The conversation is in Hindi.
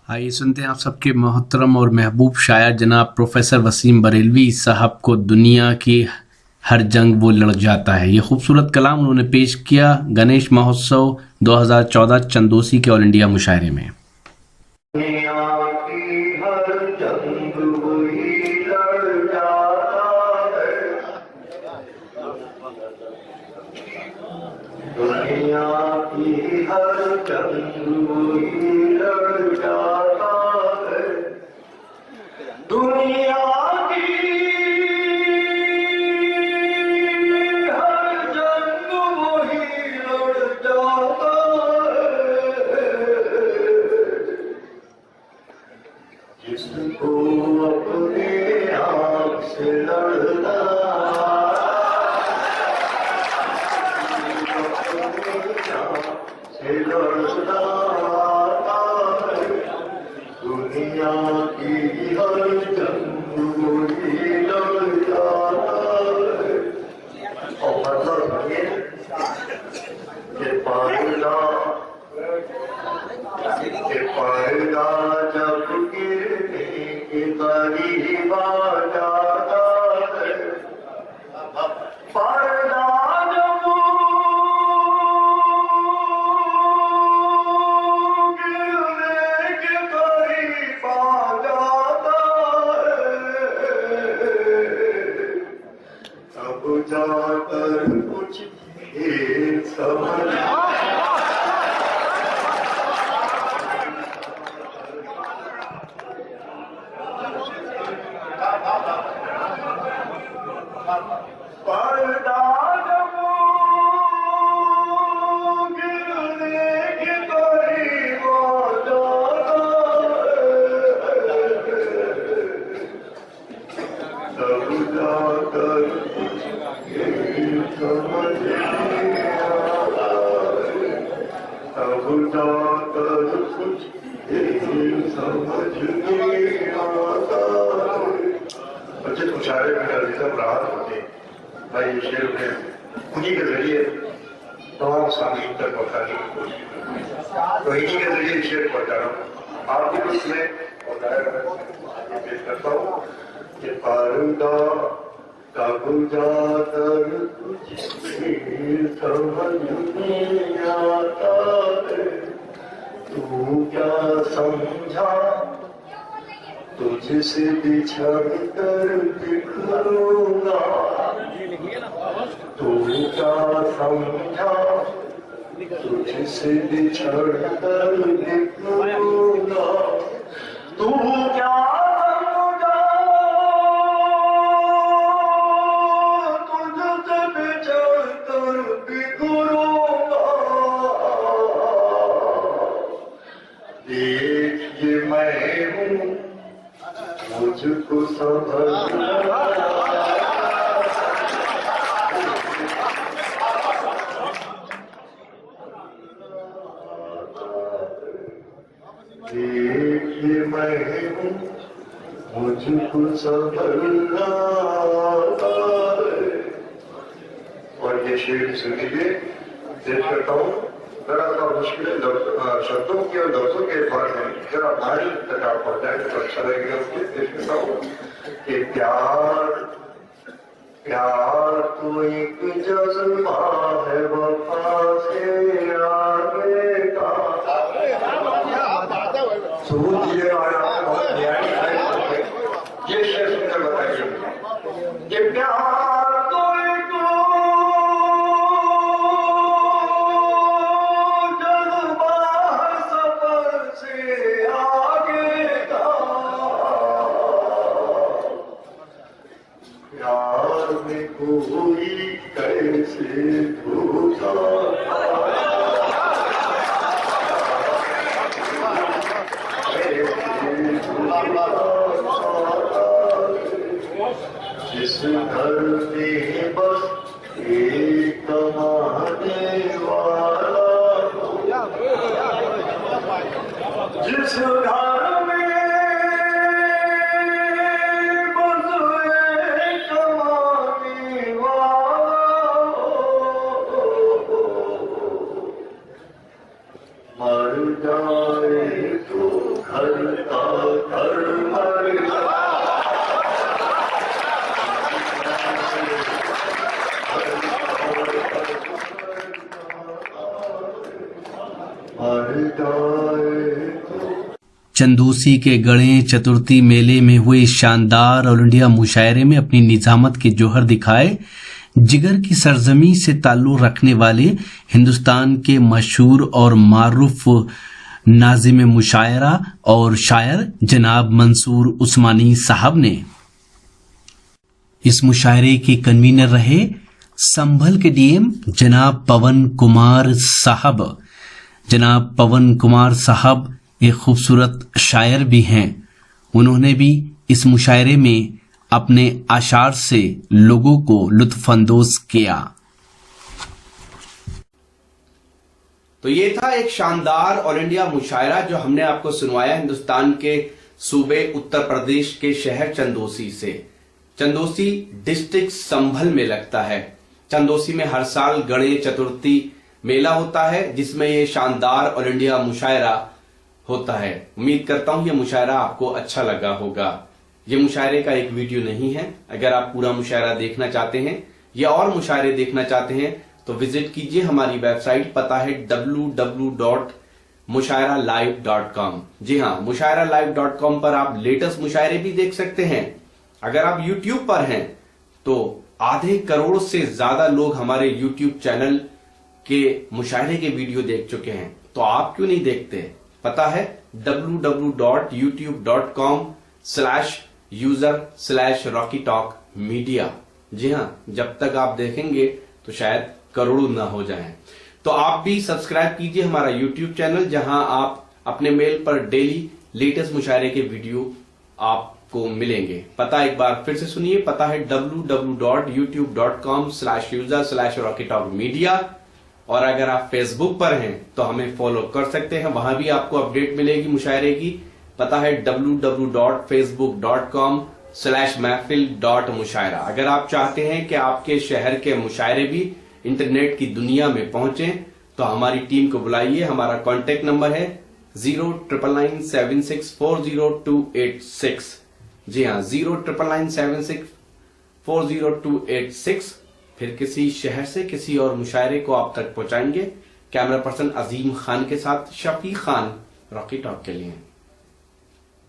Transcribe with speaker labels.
Speaker 1: आइए सुनते हैं आप सबके मोहतरम और महबूब शायर जनाब प्रोफेसर वसीम बरेलवी साहब को दुनिया की हर जंग वो लड़ जाता है। ये खूबसूरत कलाम उन्होंने पेश किया गणेश महोत्सव 2014 चंदोसी के ऑल इंडिया मुशायरे में।
Speaker 2: दुनिया की हर जंग वही लड़ जाता है। दुनिया की हर जंग वही लड़ जाता है। दुनिया की हर जंग वही लड़ जाता है। जिसको अपने आप से लड़ना से लड़ना आता है। दुनिया की हर जंग वही लड़ जाता है। और मतलब ये कि पर्दा जब गिरने के करीब आ जाता है। पर्दा जब गिरने के करीब आ जाता है। तब जाकर कुछ ये समझ पर्दा जब गिरने के करीब आ जाता है। तब जाकर ये समझ में आता है। तब जाकर कुछ ये समझ में आता है। बच्चे मुशायरे में रिदम राहत होती भाई ये शेर में उन्हीं के जरिए तमाम सामीन तक पहुंचाने की कोशिश तो इन्हीं के जरिए शेर पहुंचा रहा हूँ आपके कुछ में और ये पेश करता हूँ कि पर्दा कब जाकर कुछ समझ में आता है। तू क्या समझा तुझसे बिछड़ कर बिखरूंगा। तू क्या समझा तुझसे बिछड़ कर बिखरूंगा। तू क्या समझा तुझसे बिछड़ कर बिखरूंगा। देख ये मैं हूँ मुझको समझना। देखिए मैं हूँ मुझको संभलना है। और ये शेर सुन लीजिए पेश करता हूँ। जरा सा मुश्किल शब्दों के और लफ्जों के फर्क में जरा भारी तक आप पहुंच जाए तो अच्छा लगेगा। उसके पेश करता हूँ कि प्यार प्यार तो एक जज्बा है वफा से आगे का। सबूत ये बहुत न्यायी ये शेर सुनकर बताइए कि प्यार तो एक जज्बा है सफर से आगे का। प्यार में कोई कैसे धोखा जिस घर में बस एक कमाने वाला जिस घर में बस एक कमाने वाला मर जाए तो घर करता धर्म
Speaker 1: चंदोसी के गणेश चतुर्थी मेले में हुए शानदार ऑल इंडिया मुशायरे में अपनी निजामत के जौहर दिखाए जिगर की सरजमी से ताल्लुक रखने वाले हिंदुस्तान के मशहूर और मारूफ नाजिम मुशायरा और शायर जनाब मंसूर उस्मानी साहब ने इस मुशायरे के कन्वीनर रहे संभल के डीएम जनाब पवन कुमार साहब। जनाब पवन कुमार साहब एक खूबसूरत शायर भी हैं। उन्होंने भी इस मुशायरे में अपने अशार से लोगों को लुत्फानंदोज किया।
Speaker 3: तो ये था एक शानदार ऑल इंडिया मुशायरा जो हमने आपको सुनवाया हिंदुस्तान के सूबे उत्तर प्रदेश के शहर चंदोसी से। चंदोसी डिस्ट्रिक्ट संभल में लगता है। चंदोसी में हर साल गणेश चतुर्थी मेला होता है जिसमें ये शानदार ऑल इंडिया मुशायरा होता है। उम्मीद करता हूं ये मुशायरा आपको अच्छा लगा होगा। ये मुशायरे का एक वीडियो नहीं है। अगर आप पूरा मुशायरा देखना चाहते हैं या और मुशायरे देखना चाहते हैं तो विजिट कीजिए हमारी वेबसाइट, पता है www.mushairalive.com। जी हाँ, mushairalive.com पर आप लेटेस्ट मुशायरे भी देख सकते हैं। अगर आप YouTube पर हैं तो आधे करोड़ से ज्यादा लोग हमारे YouTube चैनल के मुशायरे के वीडियो देख चुके हैं, तो आप क्यों नहीं देखते? पता है www.youtube.com/user/rockytalkmedia। जी हाँ, जब तक आप देखेंगे तो शायद करोड़ों ना हो जाएं। तो आप भी सब्सक्राइब कीजिए हमारा YouTube चैनल, जहां आप अपने मेल पर डेली लेटेस्ट मुशायरे के वीडियो आपको मिलेंगे। पता एक बार फिर से सुनिए, पता है www.youtube.com/user/rockytalkmedia। और अगर आप फेसबुक पर हैं तो हमें फॉलो कर सकते हैं, वहां भी आपको अपडेट मिलेगी मुशायरे की। पता है www.facebook.com/महफिल.मुशायरा। अगर आप चाहते हैं कि आपके शहर के मुशायरे भी इंटरनेट की दुनिया में पहुंचे तो हमारी टीम को बुलाइए। हमारा कॉन्टेक्ट नंबर है 09997640286। जी हाँ, 09997640286। फिर किसी शहर से किसी और मुशायरे को आप तक पहुंचाएंगे। कैमरा पर्सन अजीम खान के साथ शफी खान, रॉकी टॉक के लिए।